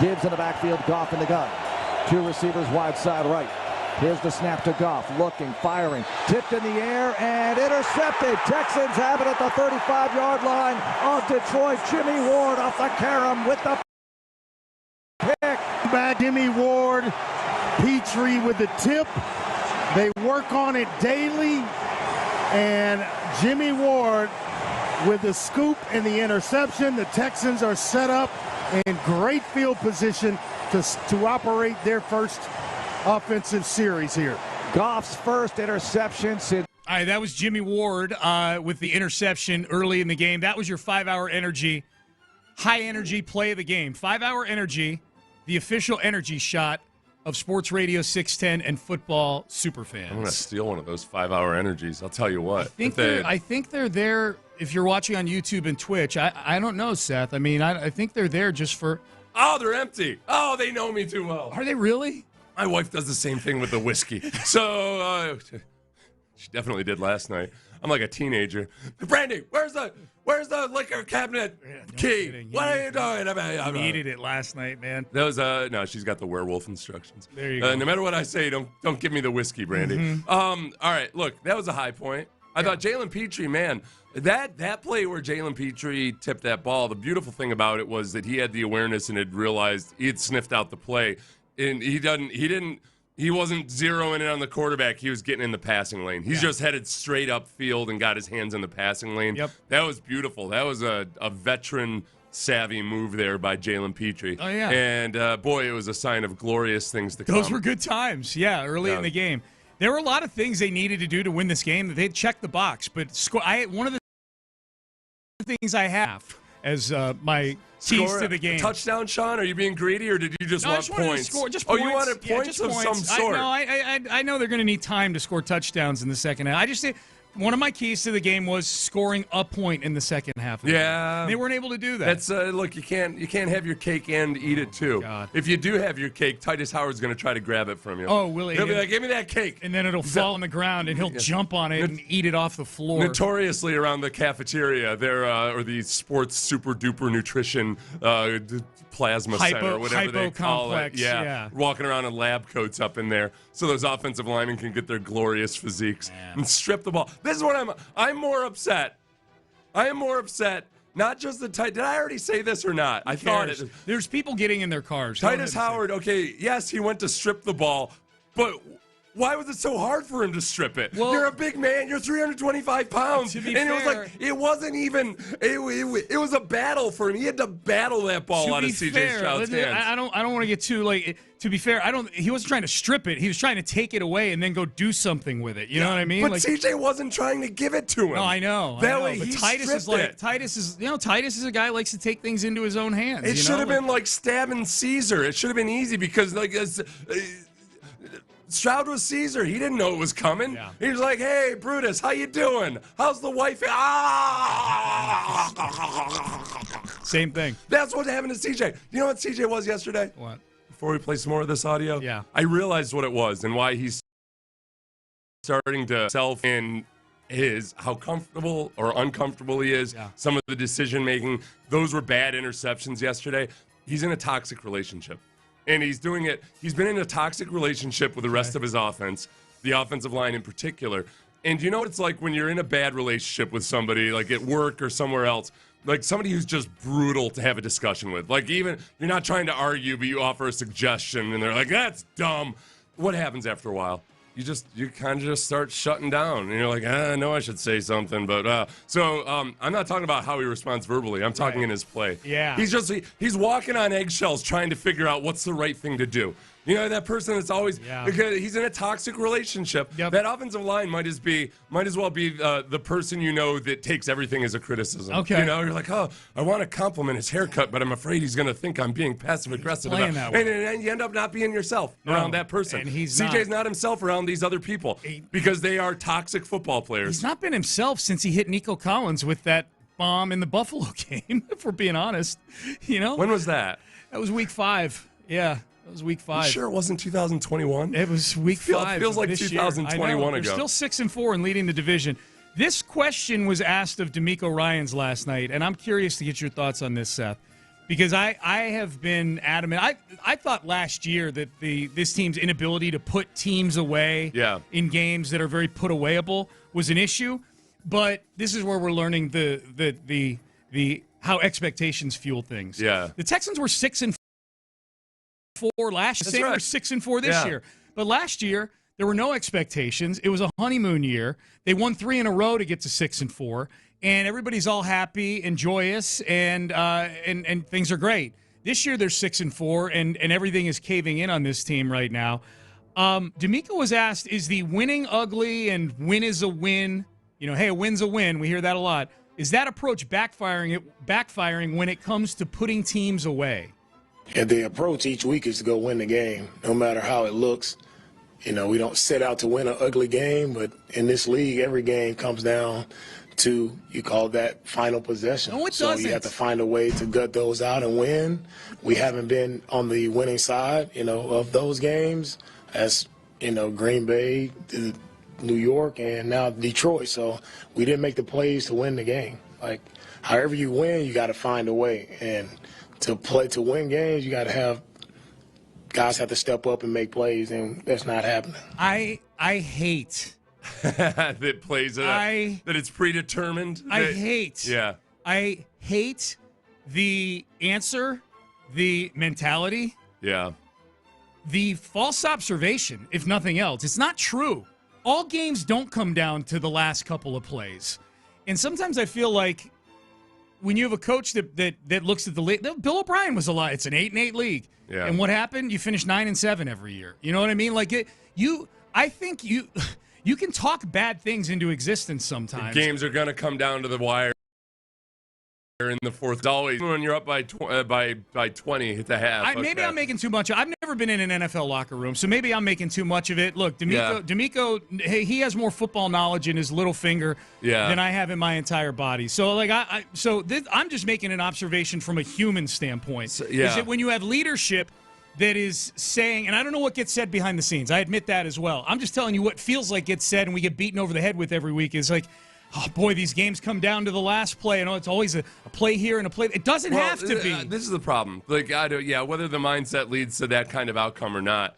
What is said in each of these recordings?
Gibbs in the backfield, Goff in the gun. Two receivers wide side right. Here's the snap to Goff, looking, firing, tipped in the air, and intercepted. Texans have it at the 35-yard line of Detroit. Jimmy Ward off the carom with the pick. Back Jimmy Ward, Petri with the tip. They work on it daily, and Jimmy Ward with the scoop and the interception. The Texans are set up in great field position to operate their first offensive series here. Goff's first interception since. All right, that was Jimmy Ward with the interception early in the game. That was your 5-hour energy, high-energy play of the game. 5-hour energy, the official energy shot of Sports Radio 610 and football superfans. I'm going to steal one of those 5-hour energies. I'll tell you what. I think they're there. If you're watching on YouTube and Twitch, I don't know, Seth. I mean, I think they're there just for. Oh, they're empty. Oh, they know me too well. Are they really? My wife does the same thing with the whiskey. So she definitely did last night. I'm like a teenager. Brandy, where's the liquor cabinet key? What are you doing? I needed it last night, man. That was no. She's got the werewolf instructions. There you go. No matter what I say, don't give me the whiskey, Brandy. Mm-hmm. All right, look, that was a high point. I thought Jalen Petri, man, that play where Jalen Petri tipped that ball. The beautiful thing about it was that he had the awareness and had realized he had sniffed out the play, and he wasn't zeroing in on the quarterback. He was getting in the passing lane. He's just headed straight up field and got his hands in the passing lane. Yep. That was beautiful. That was a veteran savvy move there by Jalen Petri. Oh, yeah. And, boy, it was a sign of glorious things to come. Those were good times, early in the game. There were a lot of things they needed to do to win this game. They checked the box, but one of the things I have as my keys to the game. Touchdown, Sean? Are you being greedy, or did you just want points? Just points. You wanted points of some sort. I know they're going to need time to score touchdowns in the second half. I just say one of my keys to the game was scoring a point in the second half. Yeah, they weren't able to do that. That's look, you can't have your cake and eat it too. God. If you do have your cake, Titus Howard's going to try to grab it from you. Oh, will he? He'll be like, "Give me that cake," and then it'll fall on the ground, and he'll jump on it and eat it off the floor. Notoriously around the cafeteria, there or the sports super duper nutrition plasma center, or whatever they call it. Yeah, walking around in lab coats up in there, so those offensive linemen can get their glorious physiques and strip the ball. This is what I'm more upset. I am more upset. Not just the Did I already say this or not? I thought it. There's people getting in their cars. Titus Howard. Okay, yes, he went to strip the ball, but why was it so hard for him to strip it? Well, you're a big man. You're 325 pounds. To be and fair, it was like, it wasn't even, it was a battle for him. He had to battle that ball out of C.J. Stroud's hands. I don't want to get too, to be fair, he wasn't trying to strip it. He was trying to take it away and then go do something with it. You know what I mean? But C.J. wasn't trying to give it to him. No, I know. That way but he Titus is stripped it. Titus is a guy who likes to take things into his own hands. It should have been like stabbing Caesar. It should have been easy because Stroud was Caesar. He didn't know it was coming. Yeah. He was like, "Hey, Brutus, how you doing? How's the wife?" Same thing. That's what happened to CJ. You know what CJ was yesterday? What? Before we play some more of this audio? Yeah. I realized what it was and why he's starting to self in how comfortable or uncomfortable he is. Yeah. Some of the decision making. Those were bad interceptions yesterday. He's in a toxic relationship. And he's doing it. He's been in a toxic relationship with the rest of his offense, the offensive line in particular. And you know what it's like when you're in a bad relationship with somebody, like at work or somewhere else, like somebody who's just brutal to have a discussion with. Like even you're not trying to argue, but you offer a suggestion, and they're like, "That's dumb." What happens after a while? You kind of just start shutting down, and you're like, I know I should say something, but so I'm not talking about how he responds verbally. I'm talking in his play. Yeah, he's walking on eggshells, trying to figure out what's the right thing to do. You know, that person that's always because he's in a toxic relationship. Yep. That offensive line might as well be the person that takes everything as a criticism. Okay, you know, you're like, oh, I want to compliment his haircut, but I'm afraid he's going to think I'm being passive aggressive about it. And you end up not being yourself around that person. And CJ's not himself around these other people because they are toxic football players. He's not been himself since he hit Nico Collins with that bomb in the Buffalo game. If we're being honest, you know. When was that? That was week 5. Yeah. It was week 5. You sure it wasn't 2021? It was week 5. It feels like 2021 ago. They're still 6-4 and leading the division. This question was asked of DeMeco Ryans last night, and I'm curious to get your thoughts on this, Seth. because I have been adamant. I thought last year that this team's inability to put teams away in games that are very put-awayable was an issue. But this is where we're learning the how expectations fuel things. Yeah. The Texans were 6-4 last year. They were 6-4 this year. But last year, there were no expectations. It was a honeymoon year. They won 3 in a row to get to 6-4, and everybody's all happy and joyous, and things are great. This year, they're 6-4, and everything is caving in on this team right now. DeMeco was asked, is the winning ugly and win is a win? Hey, a win's a win. We hear that a lot. Is that approach backfiring when it comes to putting teams away? Yeah, the approach each week is to go win the game, no matter how it looks. We don't set out to win an ugly game, but in this league, every game comes down to, you call that final possession. No, it so doesn't. You have to find a way to gut those out and win. We haven't been on the winning side, of those games, as, Green Bay, New York, and now Detroit. So we didn't make the plays to win the game. Like, however you win, you got to find a way. And to win games, you got to have guys have to step up and make plays, and that's not happening. I hate that plays that it's predetermined. I hate the answer, the mentality. Yeah. The false observation, if nothing else. It's not true. All games don't come down to the last couple of plays. And sometimes I feel like when you have a coach that looks at the league, Bill O'Brien was a lot. It's an 8-8 league. Yeah. And what happened? You finish 9-7 every year. You know what I mean? Like I think you can talk bad things into existence sometimes. The games are going to come down to the wire in the fourth. It's always when you're up by 20 at the half. Maybe I'm making too much. I've never been in an NFL locker room, so maybe I'm making too much of it. Look, DeMeco, hey, he has more football knowledge in his little finger than I have in my entire body. So I'm just making an observation from a human standpoint. Is that when you have leadership that is saying, and I don't know what gets said behind the scenes. I admit that as well. I'm just telling you what feels like gets said, and we get beaten over the head with every week. Is like, oh, boy, these games come down to the last play. It's always a play here and a play. It doesn't have to be. This is the problem. Like, whether the mindset leads to that kind of outcome or not.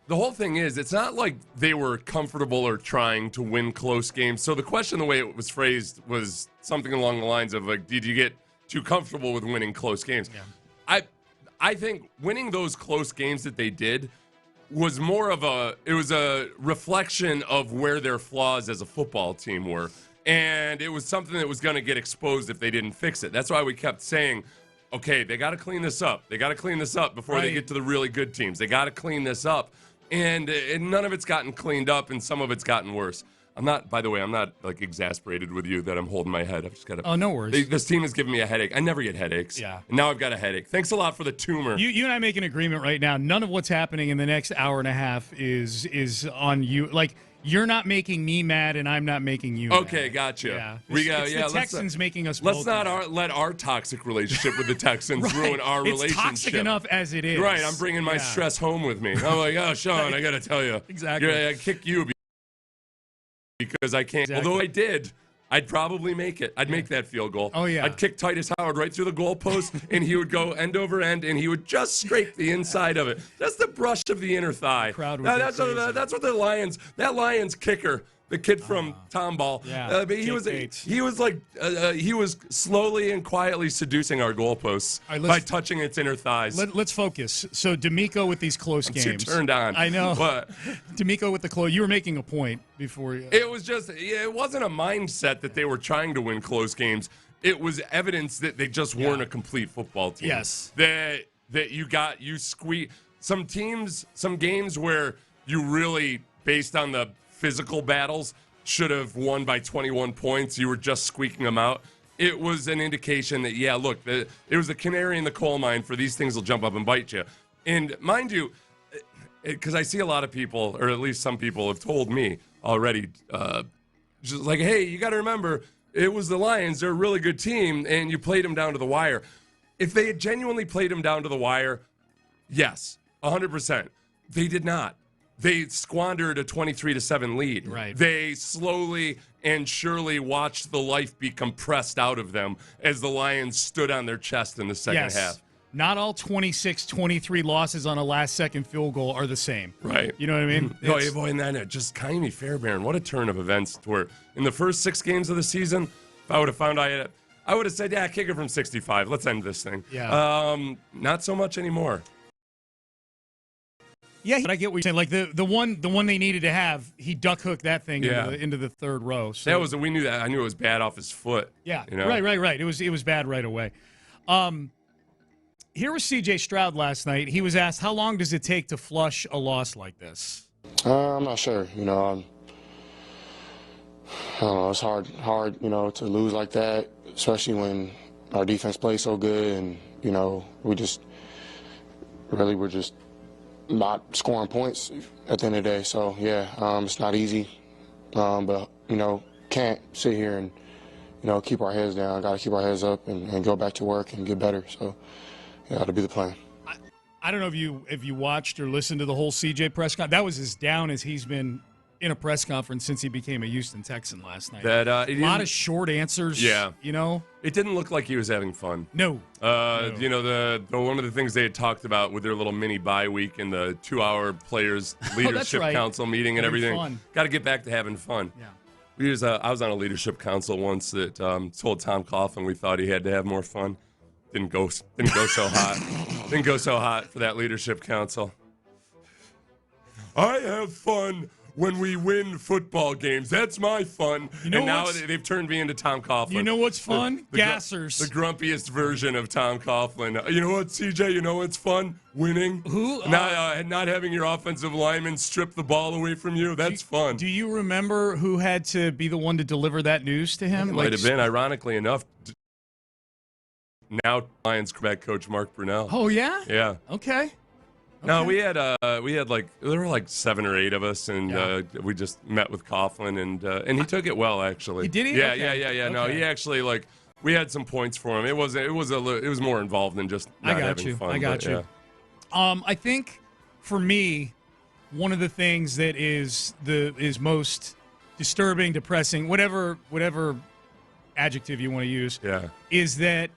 The whole thing is, it's not like they were comfortable or trying to win close games. So the question, the way it was phrased, was something along the lines of, like, did you get too comfortable with winning close games? Yeah. I think winning those close games that they did was more of a reflection of where their flaws as a football team were. And it was something that was going to get exposed if they didn't fix it. That's why we kept saying, okay, they got to clean this up. They got to clean this up before they get to the really good teams. They got to clean this up. And none of it's gotten cleaned up, and some of it's gotten worse. I'm not like exasperated with you that I'm holding my head. I've just got to. Oh, no worries. This team is giving me a headache. I never get headaches. Yeah. And now I've got a headache. Thanks a lot for the tumor. You and I make an agreement right now. None of what's happening in the next hour and a half is on you. Like, you're not making me mad, and I'm not making you mad. Okay, gotcha. Yeah. It's the Texans making us Let's both not let our toxic relationship with the Texans ruin our relationship. It's toxic enough as it is. Right, I'm bringing my stress home with me. I'm like, oh, Sean, I got to tell you. Exactly. I kick you because I can't. Exactly. Although I did, I'd probably make it. I'd make that field goal. Oh, yeah. I'd kick Titus Howard right through the goalpost, and he would go end over end, and he would just scrape the inside of it. That's the brush of the inner thigh. Crowd that's what the Lions. That Lions kicker, the kid from Tomball. Yeah. He was slowly and quietly seducing our goalposts by touching its inner thighs. Let's focus. So DeMeco with these close games. Too turned on. I know. But DeMeco with the close. You were making a point before. It was just. It wasn't a mindset that they were trying to win close games. It was evidence that they just weren't a complete football team. Yes. That you squeeze some teams, some games where you really, based on the physical battles, should have won by 21 points. You were just squeaking them out. It was an indication that, look, it was the canary in the coal mine for these things will jump up and bite you. And mind you, because I see a lot of people, or at least some people have told me already, just like, hey, you got to remember, it was the Lions. They're a really good team, and you played them down to the wire. If they had genuinely played them down to the wire, yes, 100%. They did not. They squandered a 23-7 lead. Right. They slowly and surely watched the life be compressed out of them as the Lions stood on their chest in the second half. not all 26-23 losses on a last-second field goal are the same. Right. You know what I mean? Boy, and then just Kaimi Fairbairn, what a turn of events to where in the first 6 games of the season, if I would have found I would have said, yeah, kick it from 65. Let's end this thing. Yeah. Not so much anymore. Yeah, but I get what you're saying. Like the one they needed to have, he duck hooked that thing into the third row. So We knew that. I knew it was bad off his foot. Yeah. You know? Right. It was bad right away. Here was C.J. Stroud last night. He was asked, how long does it take to flush a loss like this? I'm not sure. I don't know. It's hard, to lose like that, especially when our defense plays so good and, we're just not scoring points at the end of the day. So, yeah, it's not easy. But, can't sit here and, keep our heads down. Got to keep our heads up and go back to work and get better. So, yeah, that'll be the plan. I don't know if you watched or listened to the whole CJ press conference. That was as down as he's been in a press conference since he became a Houston Texan last night. A lot of short answers. Yeah. It didn't look like he was having fun. No. The one of the things they had talked about with their little mini bye week and the 2-hour players leadership council meeting and everything. Got to get back to having fun. Yeah. I was on a leadership council once that told Tom Coughlin we thought he had to have more fun. Didn't go so hot. Didn't go so hot for that leadership council. I have fun when we win football games. That's my fun. And now they've turned me into Tom Coughlin. You know what's fun? Gassers. The grumpiest version of Tom Coughlin. You know what, CJ? You know what's fun? Winning. Who? Not having your offensive lineman strip the ball away from you. That's fun. Do you remember who had to be the one to deliver that news to him? It might have been, ironically enough, now Lions quarterback coach Mark Brunell. Oh, yeah? Yeah. Okay. No, we had there were like 7 or 8 of us, and we just met with Coughlin, and he took it well, actually. Did he? Yeah, Okay. yeah. No, he actually we had some points for him. It was more involved than just not having fun. I got you. Yeah. I think for me, one of the things that is most disturbing, depressing, whatever adjective you want to use, is that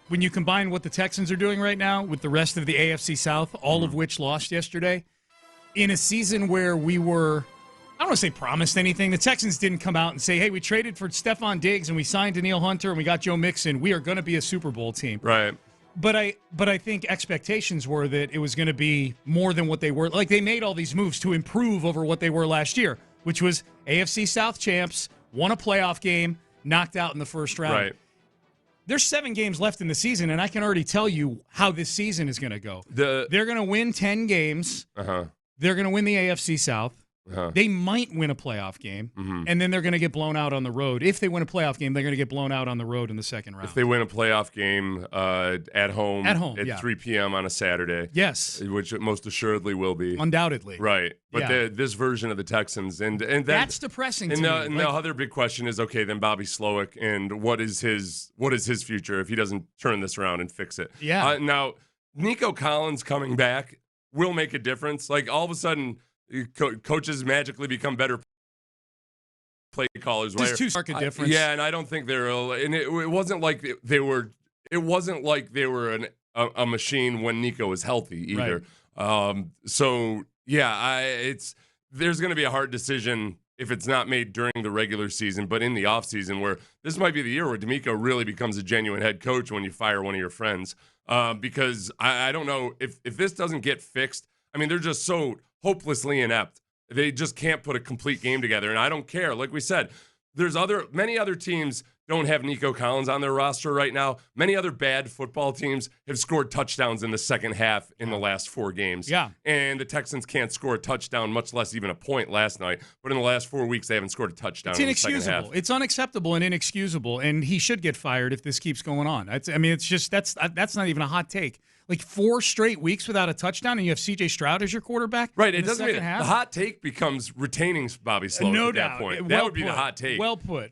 when you combine what the Texans are doing right now with the rest of the AFC South, all of which lost yesterday, in a season where we were, I don't want to say promised anything. The Texans didn't come out and say, hey, we traded for Stephon Diggs and we signed Danielle Hunter and we got Joe Mixon. We are going to be a Super Bowl team. Right. But I think expectations were that it was going to be more than what they were. Like, they made all these moves to improve over what they were last year, which was AFC South champs, won a playoff game, knocked out in the first round. Right. There's 7 games left in the season, and I can already tell you how this season is going to go. They're going to win 10 games. They're going to win the AFC South. They might win a playoff game, and then they're going to get blown out on the road. If they win a playoff game, they're going to get blown out on the road in the second round. If they win a playoff game at home at 3 p.m. on a Saturday. Yes. Which it most assuredly will be. Undoubtedly. Right. But this version of the Texans. And that's depressing to me. And the other big question is, okay, then Bobby Slowick, and what is his future if he doesn't turn this around and fix it? Yeah. Now, Nico Collins coming back will make a difference. Like, all of a sudden, coaches magically become better play callers. Just too stark a difference. Yeah, and I don't think they're. And it wasn't like they were. It wasn't like they were a machine when Nico was healthy either. Right. So yeah, there's going to be a hard decision if it's not made during the regular season, but in the offseason, where this might be the year where DeMeco really becomes a genuine head coach when you fire one of your friends. Because I don't know if this doesn't get fixed. I mean, they're just so hopelessly inept. They just can't put a complete game together. And I don't care. Like we said, many other teams don't have Nico Collins on their roster right now. Many other bad football teams have scored touchdowns in the second half in the last 4 games. Yeah. And the Texans can't score a touchdown, much less even a point last night. But in the last 4 weeks, they haven't scored a touchdown in the second half. It's unacceptable and inexcusable, and he should get fired if this keeps going on. That's not even a hot take. Like 4 straight weeks without a touchdown, and you have C.J. Stroud as your quarterback. Right. It doesn't mean the hot take becomes retaining Bobby Slowick at that point. That would be the hot take. Well put.